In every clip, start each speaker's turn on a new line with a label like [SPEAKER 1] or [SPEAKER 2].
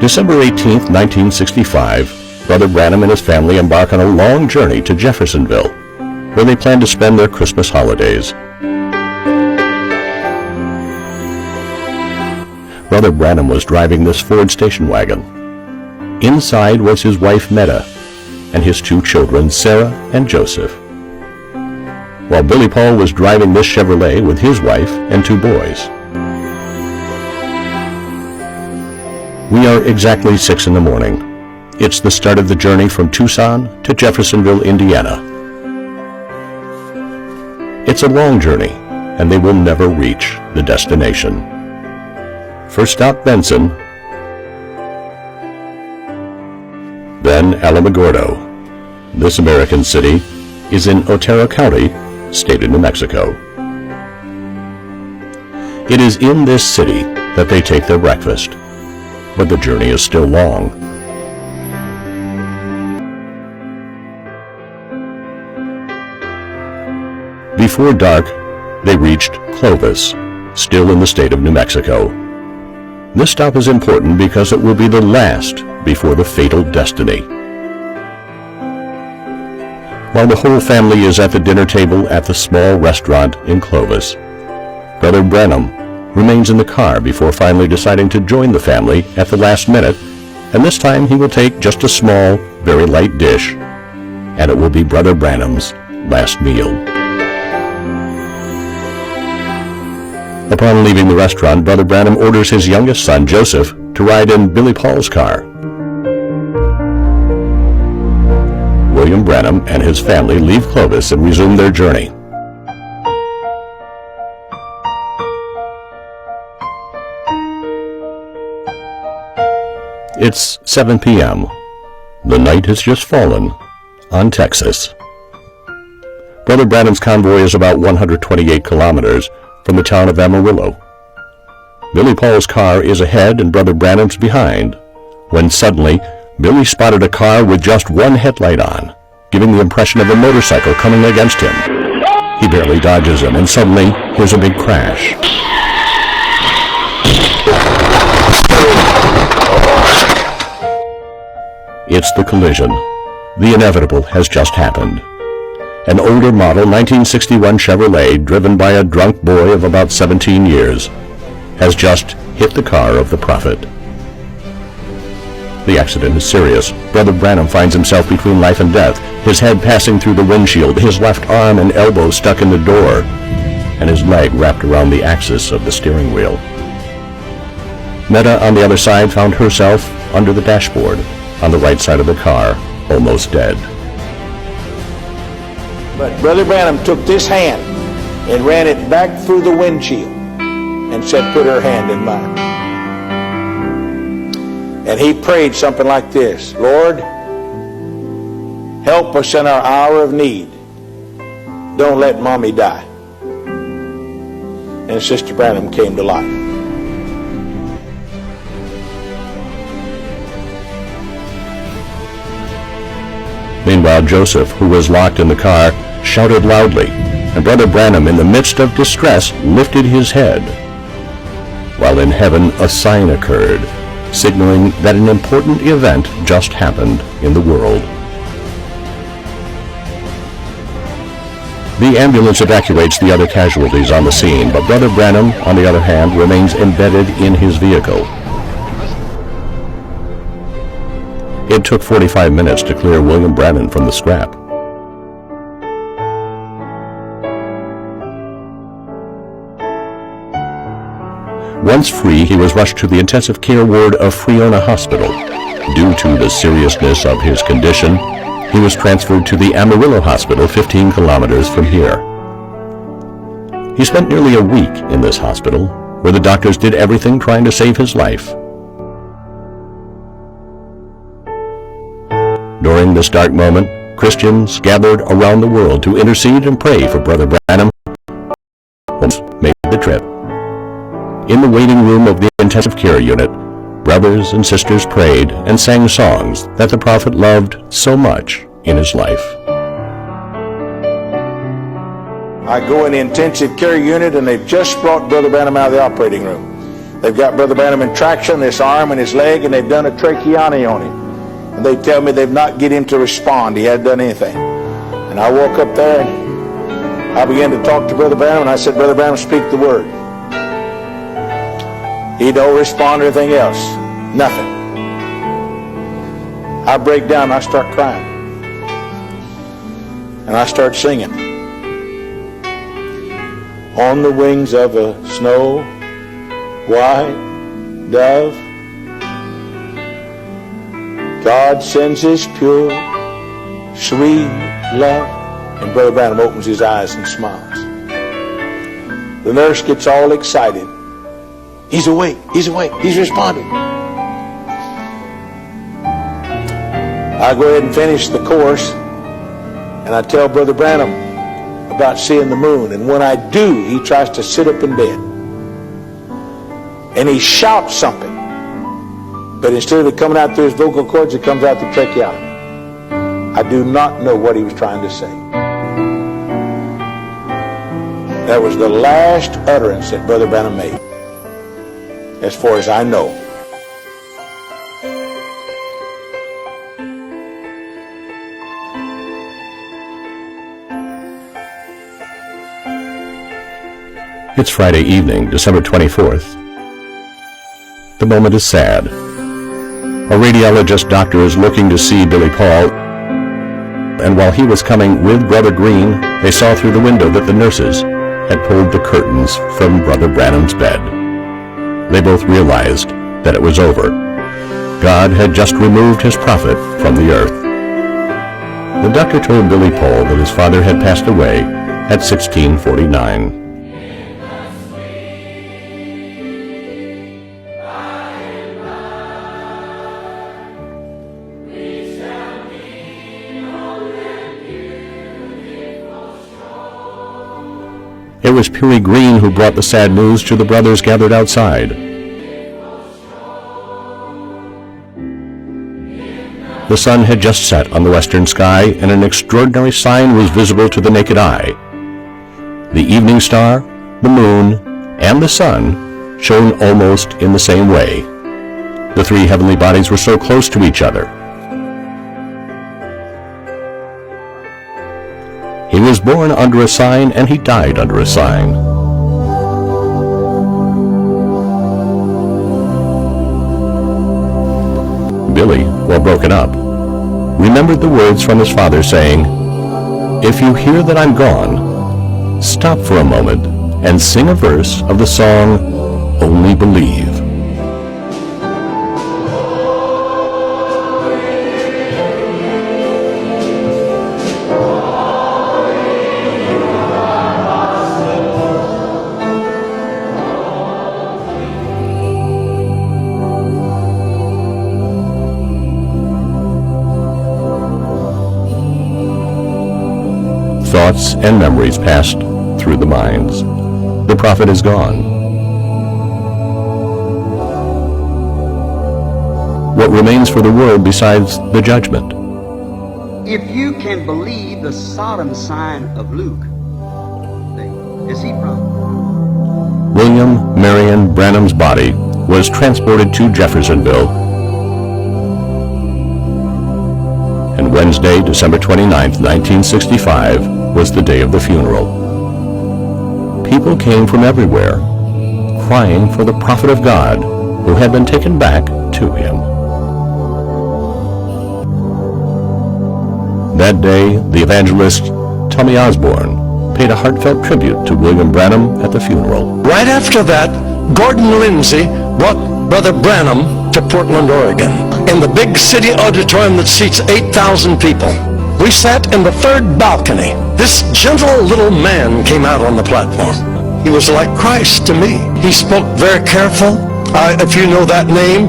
[SPEAKER 1] December 18, 1965, Brother Branham and his family embark on a long journey to Jeffersonville, where they plan to spend their Christmas holidays. Brother Branham was driving this Ford station wagon. Inside was his wife Meta and his two children, Sarah and Joseph, while Billy Paul was driving this Chevrolet with his wife and two boys. We are exactly 6 in the morning. It's the start of the journey from Tucson to Jeffersonville, Indiana. It's a long journey, and they will never reach the destination. First stop, Benson, then Alamogordo. This American city is in Otero County, state of New Mexico. It is in this city that they take their breakfast, but the journey is still long. Before dark, they reached Clovis, still in the state of New Mexico. This stop is important because it will be the last before the fatal destiny. While the whole family is at the dinner table at the small restaurant in Clovis, Brother Branham remains in the car before finally deciding to join the family at the last minute, and this time he will take just a small, very light dish, and it will be Brother Branham's last meal. Upon leaving the restaurant, Brother Branham orders his youngest son, Joseph, to ride in Billy Paul's car. William Branham and his family leave Clovis and resume their journey. It's 7 p.m. The night has just fallen on Texas. Brother Branham's convoy is about 128 kilometers from the town of Amarillo. Billy Paul's car is ahead and Brother Branham's behind, when suddenly Billy spotted a car with just one headlight on, giving the impression of a motorcycle coming against him. He barely dodges him, and suddenly there's a big crash. It's the collision. The inevitable has just happened. An older model 1961 Chevrolet, driven by a drunk boy of about 17 years, has just hit the car of the prophet. The accident is serious. Brother Branham finds himself between life and death, his head passing through the windshield, his left arm and elbow stuck in the door, and his leg wrapped around the axis of the steering wheel. Meta, on the other side, found herself under the dashboard, on the right side of the car, almost dead.
[SPEAKER 2] But Brother Branham took this hand and ran it back through the windshield and said, "Put her hand in mine." And he prayed something like this: "Lord, help us in our hour of need. Don't let Mommy die." And Sister Branham came to life.
[SPEAKER 1] Meanwhile, Joseph, who was locked in the car, shouted loudly, and Brother Branham, in the midst of distress, lifted his head. While in heaven, a sign occurred, signaling that an important event just happened in the world. The ambulance evacuates the other casualties on the scene, but Brother Branham, on the other hand, remains embedded in his vehicle. It took 45 minutes to clear William Branham from the scrap. Once free, he was rushed to the intensive care ward of Friona Hospital. Due to the seriousness of his condition, he was transferred to the Amarillo Hospital 15 kilometers from here. He spent nearly a week in this hospital, where the doctors did everything trying to save his life. During this dark moment, Christians gathered around the world to intercede and pray for Brother Branham, who made the trip. In the waiting room of the intensive care unit, brothers and sisters prayed and sang songs that the prophet loved so much in his life.
[SPEAKER 2] I go in the intensive care unit and they've just brought Brother Branham out of the operating room. They've got Brother Branham in traction, this arm and his leg, and they've done a tracheotomy on him. And they tell me they've not get him to respond. He hadn't done anything. And I woke up there and I began to talk to Brother Branham, and I said, Brother Branham, speak the word. He don't respond to anything else. Nothing. I break down and I start crying. And I start singing. On the wings of a snow white dove, God sends his pure, sweet love. And Brother Branham opens his eyes and smiles. The nurse gets all excited. He's awake, he's awake, he's responding. I go ahead and finish the course, and I tell Brother Branham about seeing the moon. And when I do, he tries to sit up in bed. And he shouts something. But instead of it coming out through his vocal cords, it comes out through tracheotomy. I do not know what he was trying to say. That was the last utterance that Brother Branham made, as far as I know.
[SPEAKER 1] It's Friday evening, December 24th. The moment is sad. A radiologist doctor is looking to see Billy Paul, and while he was coming with Brother Green, they saw through the window that the nurses had pulled the curtains from Brother Branham's bed. They both realized that it was over. God had just removed his prophet from the earth. The doctor told Billy Paul that his father had passed away at 1649. It was Peary Green who brought the sad news to the brothers gathered outside. The sun had just set on the western sky, and an extraordinary sign was visible to the naked eye. The evening star, the moon, and the sun shone almost in the same way. The three heavenly bodies were so close to each other. He was born under a sign, and he died under a sign. Billy, while broken up, remembered the words from his father saying, "If you hear that I'm gone, stop for a moment and sing a verse of the song, Only Believe." Thoughts and memories passed through the minds. The prophet is gone. What remains for the world besides the judgment?
[SPEAKER 3] If you can believe the Sodom sign of Luke, is he from?
[SPEAKER 1] William Marion Branham's body was transported to Jeffersonville, and Wednesday, December 29th, 1965, was the day of the funeral. People came from everywhere, crying for the prophet of God who had been taken back to him. That day, the evangelist Tommy Osborne paid a heartfelt tribute to William Branham at the funeral.
[SPEAKER 4] Right after that, Gordon Lindsay brought Brother Branham to Portland, Oregon, in the big city auditorium that seats 8,000 people. We sat in the third balcony. This gentle little man came out on the platform. He was like Christ to me. He spoke very careful. If you know that name,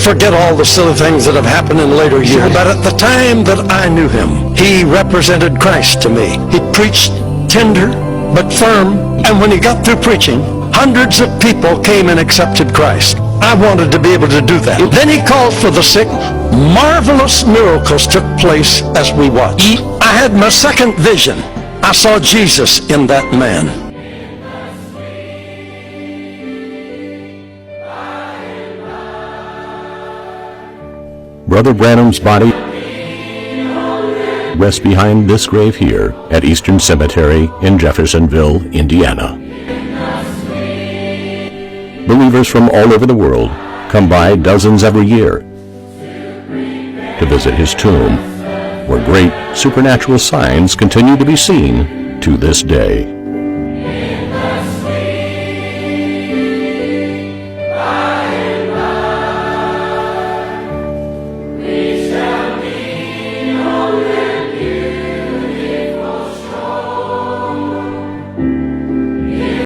[SPEAKER 4] forget all the silly things that have happened in later years. But at the time that I knew him, he represented Christ to me. He preached tender but firm, and when he got through preaching, hundreds of people came and accepted Christ. I wanted to be able to do that. Then he called for the sick. Marvelous miracles took place as we watched. I had my second vision. I saw Jesus in that man.
[SPEAKER 1] Brother Branham's body rests behind this grave here at Eastern Cemetery in Jeffersonville, Indiana. Believers from all over the world come by dozens every year to visit his tomb, where great supernatural signs continue to be seen to this day.